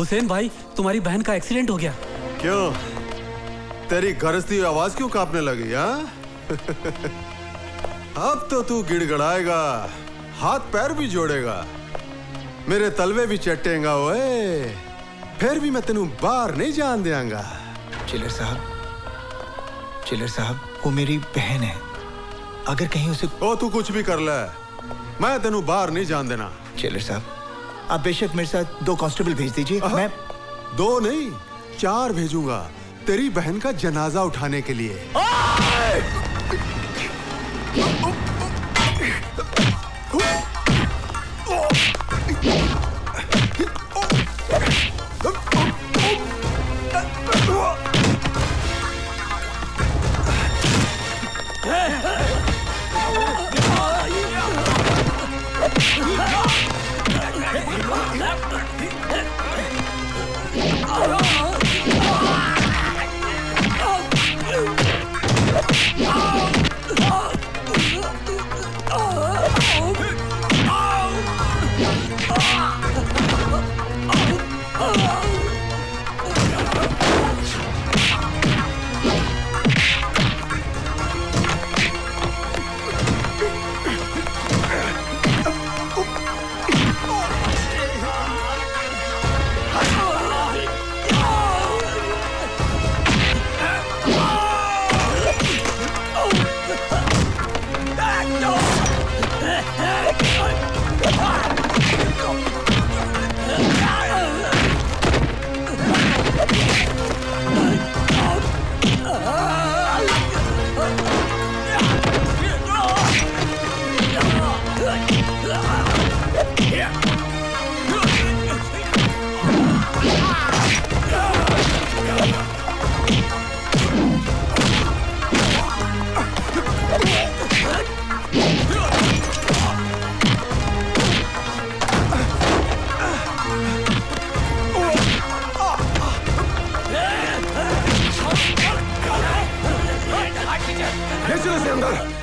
हुसैन भाई, तुम्हारी बहन का एक्सीडेंट हो गया। क्यों? तेरी गरजती हुई आवाज क्यों कांपने लगी? हाँ? अब तो तू गिड़गड़ाएगा, हाथ पैर भी जोड़ेगा, मेरे तलवे भी चटेगा। ओए, फिर भी मैं तेनू बाहर नहीं जान देंगा। चिलर साहब, वो मेरी बहन है। अगर कहीं उसे... ओ, तू कुछ भी कर ले, मैं तेनू बाहर नहीं जान देना। चिलर साहब, आप बेशक मेरे साथ 2 कांस्टेबल भेज दीजिए। मैं 2 नहीं 4 भेजूंगा तेरी बहन का जनाजा उठाने के लिए।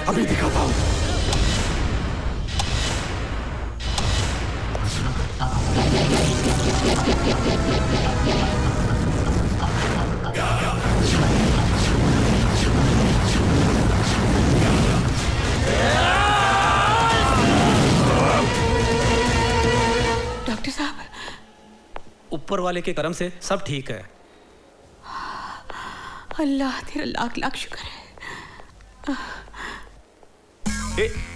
अभी दिखाता हूं। डॉक्टर साहब, ऊपर वाले के करम से सब ठीक है। अल्लाह तेरा लाख लाख शुक्र है।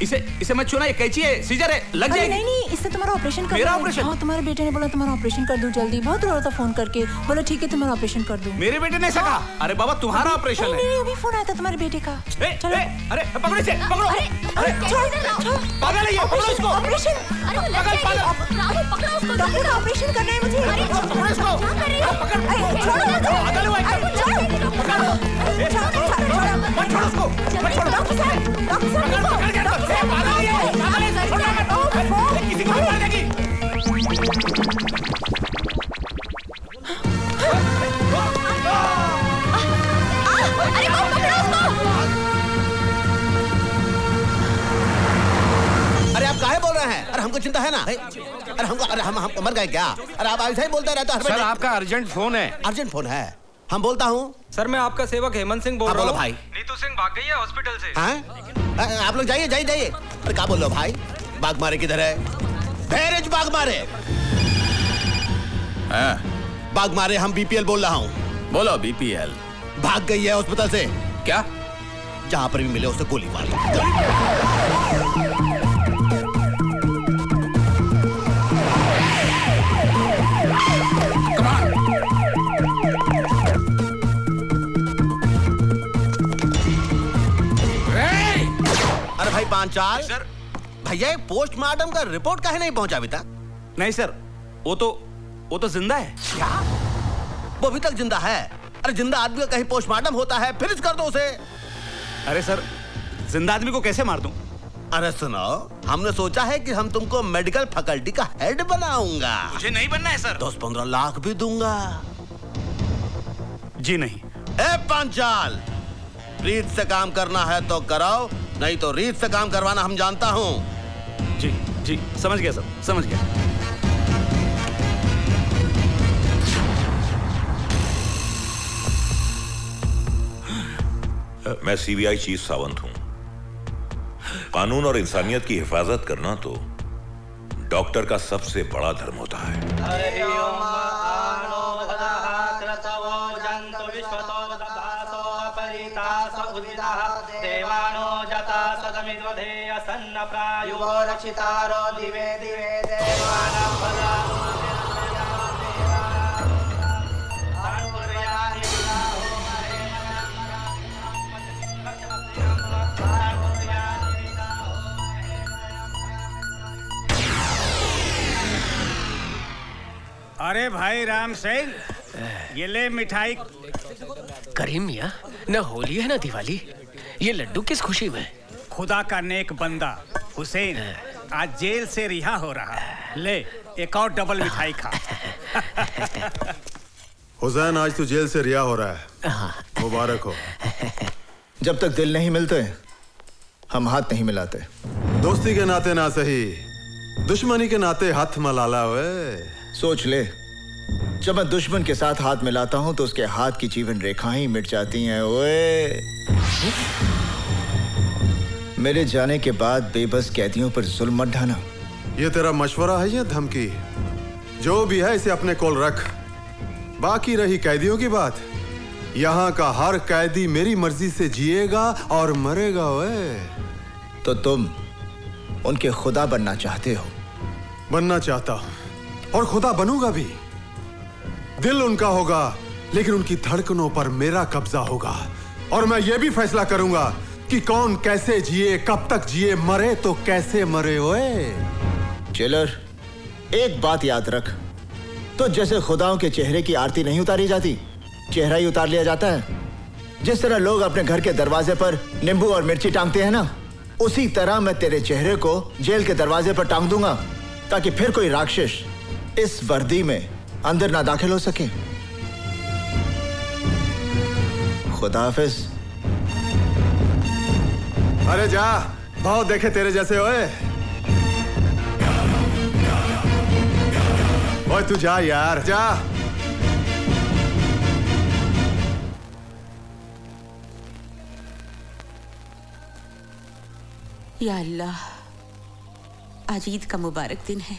इसे मत छूना, ये कैंची है, सीजर है, लग जाएगी। नहीं नहीं, इससे तुम्हारा ऑपरेशन कर। मेरा ऑपरेशन? हाँ, तुम्हारे बेटे ने बोला तुम्हारा ऑपरेशन कर दूं जल्दी। बहुत रो रहा था फोन करके, बोला ठीक है तुम्हारा ऑपरेशन कर दूं। मेरे बेटे ने सका? अरे बाबा तुम्हारा ऑपरेशन है। नहीं, अभी फोन आया था तुम्हारे बेटे का। चलो। अरे पकड़ो इसे, पकड़ो। अरे पागल है ये, पकड़ो इसको। ऑपरेशन, डॉक्टर का ऑपरेशन करना है मुझे। पकड़ो इसको। पागल हुआ है। मत छोड़ो उसको, मत छोड़ो। डॉक्टर साहब, किसी को मार देगी। अरे आप काहे बोल रहे हैं? अरे हमको चिंता है ना। अरे हम मर गए क्या? अरे आप ऐसा ही बोलते रहते हो। सर आपका अर्जेंट फोन है। अर्जेंट फोन है? हम बोलता हूँ। सर मैं आपका सेवक हेमंत सिंह बोल रहा हूँ। बोलो भाई। नीतू सिंह भाग गई है हॉस्पिटल से। हैं? आप लोग जाइए जाइए जाइए। अरे क्या बोल रहे हो भाई? बाग मारे किधर है? धैर्य बाग मारे। बाग मारे, हम बीपीएल बोल रहा हूँ। बोलो बीपीएल। भाग गई है हॉस्पिटल से। क्या? जहाँ पर भी मिले उसे गोली मार। अरे भाई पांचाल सर। भैया पोस्टमार्टम का रिपोर्ट काहे नहीं पहुंचा अभी तक? नहीं सर, वो तो जिंदा है। क्या? वो अभी तक जिंदा है? अरे जिंदा आदमी का कहीं पोस्टमार्टम होता है, फिनिश कर दो उसे। अरे सर, जिंदा आदमी को कैसे मार दूं? अरे सुनो, हमने सोचा है कि हम तुमको मेडिकल फैकल्टी का हेड बनाऊंगा। मुझे नहीं बनना है सर। 10-15 लाख भी दूंगा। जी नहीं। ए पांचाल, रीत से काम करना है तो कराओ, नहीं तो रीत से काम करवाना हम जानता हूँ। जी जी, समझ गया सर, समझ गया। मैं सीबीआई चीफ सावंत हूं। कानून और इंसानियत की हिफाजत करना तो डॉक्टर का सबसे बड़ा धर्म होता है। अरे भाई राम सिंह, ये ले मिठाई। करीम मियाँ, न होली है न दिवाली, ये लड्डू किस खुशी में? खुदा का नेक बंदा हुसैन आज जेल से रिहा हो रहा है। ले एक और डबल मिठाई खा। हुसैन, आज तू जेल से रिहा हो रहा है, मुबारक हो। जब तक दिल नहीं मिलते हम हाथ नहीं मिलाते। दोस्ती के नाते ना सही, दुश्मनी के नाते हाथ मलाला। वे सोच ले, जब मैं दुश्मन के साथ हाथ मिलाता हूं तो उसके हाथ की जीवन रेखाएं मिट जाती हैं। ओए, मेरे जाने के बाद बेबस कैदियों पर जुल्म मत ढाना। ये तेरा मशवरा है या धमकी? जो भी है इसे अपने कोल रख। बाकी रही कैदियों की बात, यहाँ का हर कैदी मेरी मर्जी से जिएगा और मरेगा। ओए, तो तुम उनके खुदा बनना चाहते हो? बनना चाहता हूं और खुदा बनूंगा भी। दिल उनका होगा लेकिन उनकी धड़कनों पर मेरा कब्जा होगा, और मैं ये भी फैसला करूंगा कि कौन कैसे जिए, कब तक जिए, मरे तो कैसे मरे। ओए जेलर, एक बात याद रख, तो जैसे खुदाओं के चेहरे की आरती नहीं उतारी जाती, चेहरा ही उतार लिया जाता है। जिस तरह लोग अपने घर के दरवाजे पर नींबू और मिर्ची टांगते हैं ना, उसी तरह मैं तेरे चेहरे को जेल के दरवाजे पर टांग दूंगा, ताकि फिर कोई राक्षस इस वर्दी में अंदर ना दाखिल हो सके। खुदा हाफिज। अरे जा, बहुत देखे तेरे जैसे। ओए ओए, तू जा यार, जा। या अल्लाह, आज ईद का मुबारक दिन है।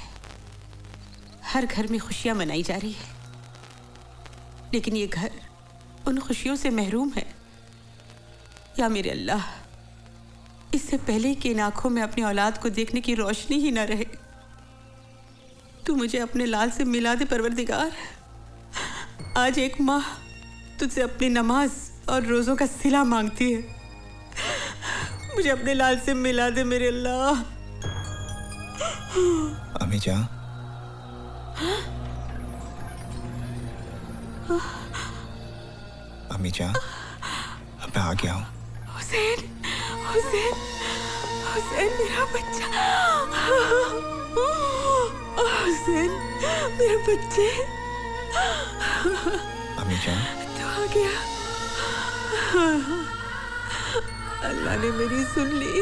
हर घर में खुशियां मनाई जा रही है, लेकिन ये घर उन खुशियों से महरूम है। या मेरे अल्लाह, इससे पहले कि इन आंखों में अपनी औलाद को देखने की रोशनी ही ना रहे, तू मुझे अपने लाल से मिला दे परवरदिगार। आज एक माँ तुझसे अपनी नमाज और रोज़ों का सिला मांगती है। मुझे अपने लाल से मिला दे मेरे अल्लाह। अम्मी जान, अम्मी जान, अब मैं आ गया हूँ। हुसैन, हुसैन, हुसैन मेरा बच्चा। हुसैन मेरे बच्चे। अम्मी जान, तू आ गया। अल्लाह ने मेरी सुन ली।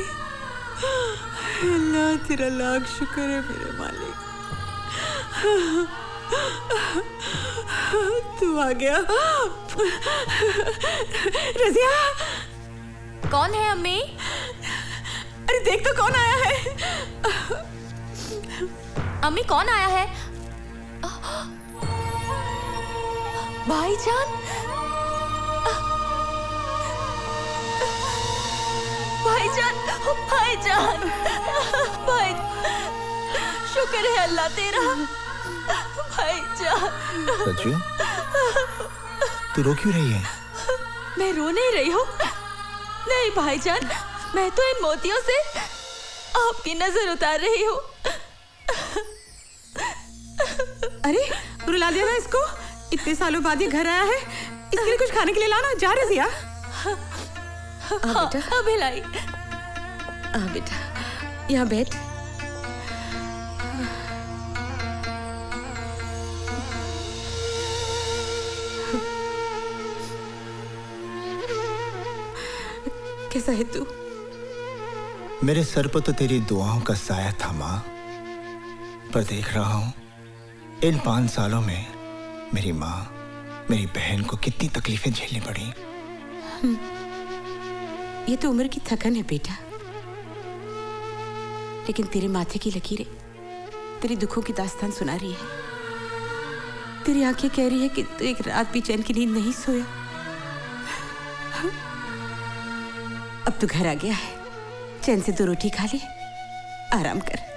अल्लाह तेरा लाख शुक्र है मेरे मालिक। तू आ गया। रज़िया, कौन है अम्मी? अरे देख तो कौन आया है। अम्मी कौन आया है? भाईजान, भाईजान, भाईजान, भाई, शुक्र है अल्लाह तेरा। भाईजान। रज्जू, तू रो क्यों रही है? मैं रो नहीं रही हूँ। नहीं भाईजान, मैं तो इन मोतियों से आपकी नजर उतार रही हूँ। अरे रुला दिया ना इसको। इतने सालों बाद ये घर आया है, इसके लिए कुछ खाने के लिए लाना। जा रज़िया। बेटा, अब लाई। बेटा, यहाँ बैठ। कैसा है तू? मेरे सर पर तो तेरी दुआओं का साया था माँ, पर देख रहा हूँ इन 5 सालों में मेरी माँ, मेरी बहन को कितनी तकलीफें झेलनी पड़ी। ये तो उम्र की थकन है बेटा, लेकिन तेरे माथे की लकीरें तेरी दुखों की दास्तान सुना रही है। तेरी आंखें कह रही है कि तू एक रात भी चैन की नींद नहीं सोया। अब तू घर आ गया है, चैन से 2 रोटी खा ले, आराम कर।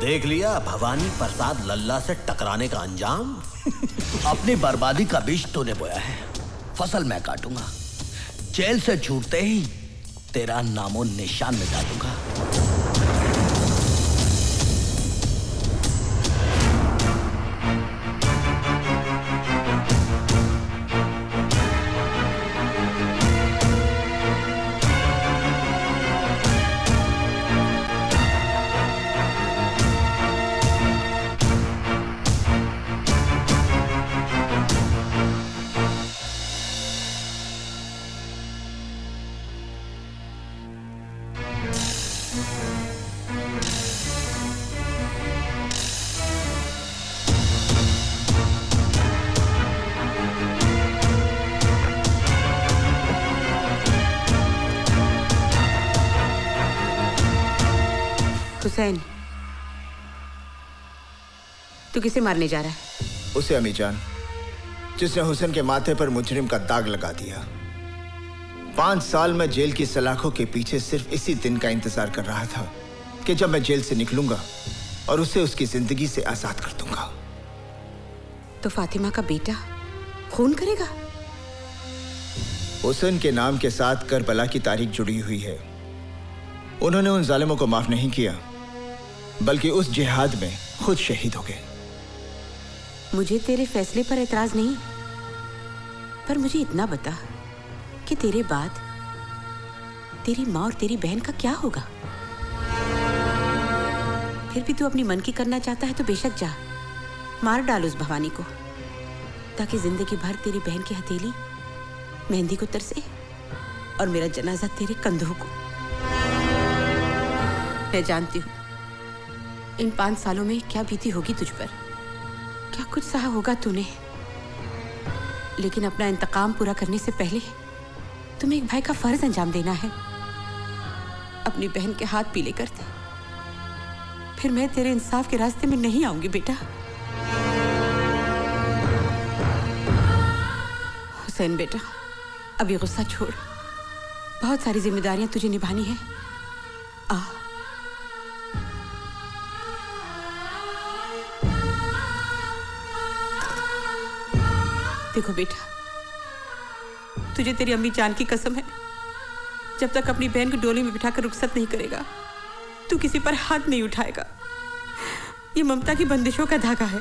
देख लिया भवानी प्रसाद लल्ला से टकराने का अंजाम। अपनी बर्बादी का बीज तूने बोया है, फसल मैं काटूंगा। जेल से छूटते ही तेरा नामो निशान मिटा दूंगा। हुसैन, तू किसे मारने जा रहा है? उसे अम्मी जान, जिसने हुसैन के माथे पर मुजरिम का दाग लगा दिया। 5 साल में जेल की सलाखों के पीछे सिर्फ इसी दिन का इंतजार कर रहा था कि जब मैं जेल से निकलूंगा और उसे उसकी जिंदगी से आजाद कर दूंगा। तो फातिमा का बेटा खून करेगा? हुसैन के नाम के साथ करबला की तारीख जुड़ी हुई है। उन्होंने उन जालिमों को माफ नहीं किया, बल्कि उस जिहाद में खुद शहीद हो गए। मुझे तेरे फैसले पर एतराज नहीं, पर मुझे इतना बता कि तेरे बाद तेरी माँ और तेरी बहन का क्या होगा? फिर भी तू अपनी मन की करना चाहता है तो बेशक जा, मार डाल उस भवानी को, ताकि जिंदगी भर तेरी बहन की हथेली मेहंदी को तरसे और मेरा जनाजा तेरे कंधों को। मैं जानती हूँ इन 5 सालों में क्या बीती होगी तुझ पर, क्या कुछ सहा होगा तूने, लेकिन अपना इंतकाम पूरा करने से पहले तुम्हें एक भाई का फर्ज अंजाम देना है। अपनी बहन के हाथ पीले कर दे, फिर मैं तेरे इंसाफ के रास्ते में नहीं आऊंगी बेटा। हुसैन बेटा, अभी गुस्सा छोड़, बहुत सारी जिम्मेदारियां तुझे निभानी है। आ देखो बेटा, तुझे तेरी अम्मी जान की कसम है, जब तक अपनी बहन को डोली में बिठाकर रुखसत नहीं करेगा तू किसी पर हाथ नहीं उठाएगा। ये ममता की बंदिशों का धागा है।